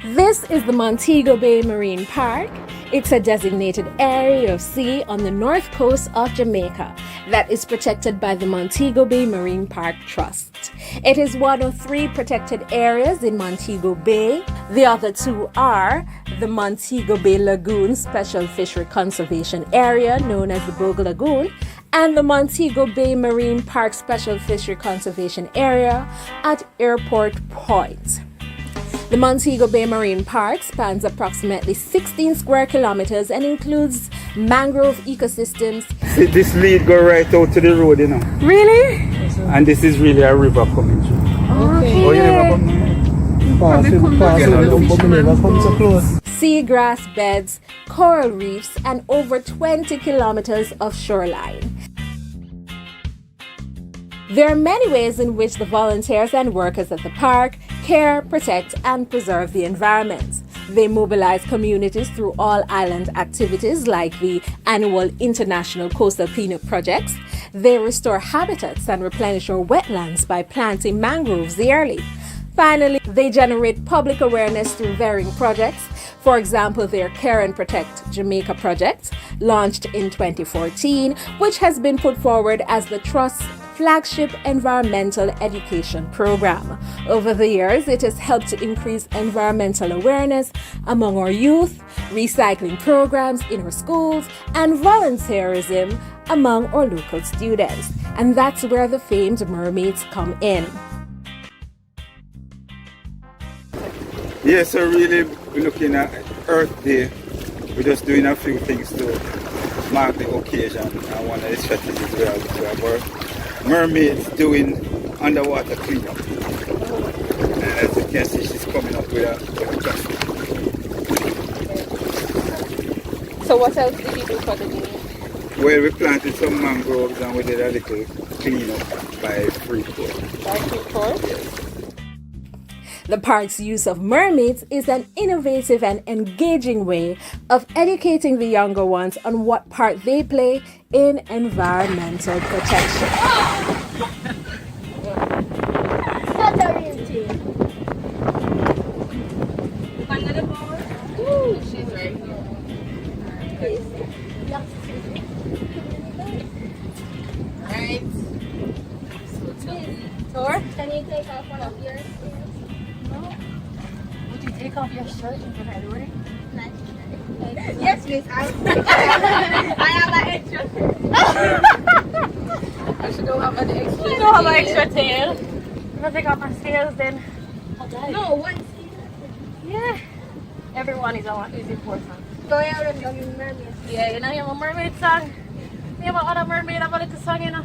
This is the Montego Bay Marine Park. It's a designated area of sea on the north coast of Jamaica that is protected by the Montego Bay Marine Park Trust. It is one of 3 protected areas in Montego Bay. The other 2 are the Montego Bay Lagoon Special Fishery Conservation Area, known as the Bogue Lagoon, and the Montego Bay Marine Park Special Fishery Conservation Area at Airport Point. The Montego Bay Marine Park spans approximately 16 square kilometers and includes mangrove ecosystems. See, this lead go right out to the road, you know. Really? And this is really a river coming through. Okay. Oh, you never come so close. Seagrass beds, coral reefs, and over 20 kilometers of shoreline. There are many ways in which the volunteers and workers at the park care, protect, and preserve the environment. They mobilize communities through all island activities like the annual International Coastal Cleanup Projects. They restore habitats and replenish our wetlands by planting mangroves yearly. Finally, they generate public awareness through varying projects. For example, their Care and Protect Jamaica project, launched in 2014, which has been put forward as the Trust's flagship environmental education program. Over the years, it has helped to increase environmental awareness among our youth, recycling programs in our schools, and volunteerism among our local students. And that's where the famed mermaids come in. Yeah, so really we're looking at Earth Day. We're just doing a few things to mark the occasion, and one of the strategies we have worked. Mermaids doing underwater cleanup. And as you can see, she's coming up with a traffic. So what else did you do for the day? Well, we planted some mangroves and we did a little cleanup by Freeport. By Freeport? Yes. The park's use of mermaids is an innovative and engaging way of educating the younger ones on what part they play in environmental protection. She's right here. Right. Tor? Can you take off one of yours? No. Would you take off your shirt and put it away? Yes, please. I have an extra. I should don't have an extra. You don't have an extra tail. If I take off my scales, then I'll die. No, one tail. Yeah. Everyone is important. Go ahead and do your mermaid. Yeah, you know, you have a mermaid song. You have another mermaid, I have a little song, you know.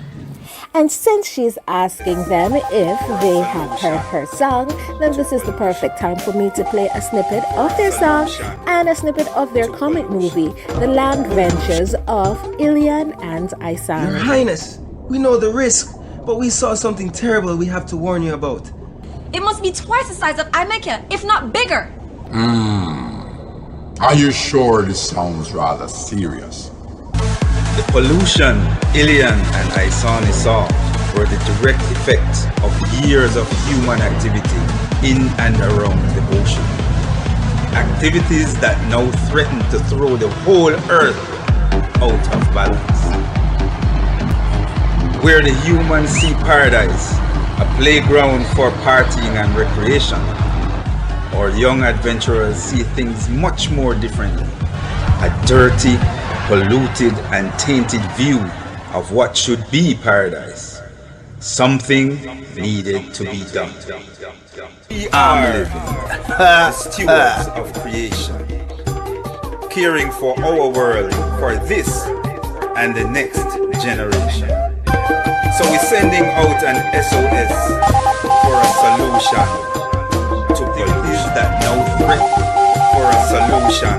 And since she's asking them if they have heard her song, then this is the perfect time for me to play a snippet of their song and a snippet of their comic movie, The Landventures of Illian and I-sani. Your Highness, we know the risk, but we saw something terrible we have to warn you about. It must be twice the size of Jamaica, if not bigger. Are you sure this sounds rather serious? The pollution Illian and I-sani saw were the direct effects of years of human activity in and around the ocean. Activities that now threaten to throw the whole earth out of balance. Where the humans see paradise, a playground for partying and recreation, our young adventurers see things much more differently. A dirty, polluted and tainted view of what should be paradise. Something needed to be done. We are the stewards of creation, caring for our world, for this and the next generation. So we're sending out an SOS for a solution to pollution that now threat for a solution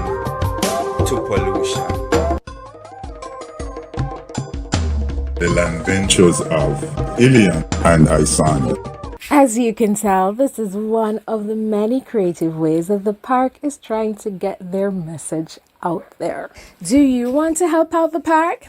to pollution. The Landventures of Illian and I-sani. As you can tell, this is one of the many creative ways that the park is trying to get their message out there. Do you want to help out the park?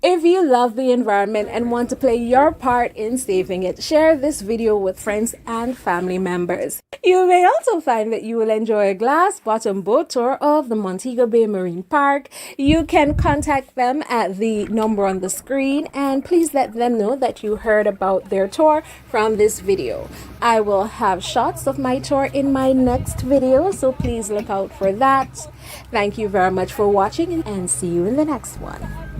If you love the environment and want to play your part in saving it, share this video with friends and family members. You may also find that you will enjoy a glass bottom boat tour of the Montego Bay Marine Park. You can contact them at the number on the screen, and please let them know that you heard about their tour from this video. I will have shots of my tour in my next video, so please look out for that. Thank you very much for watching, and see you in the next one.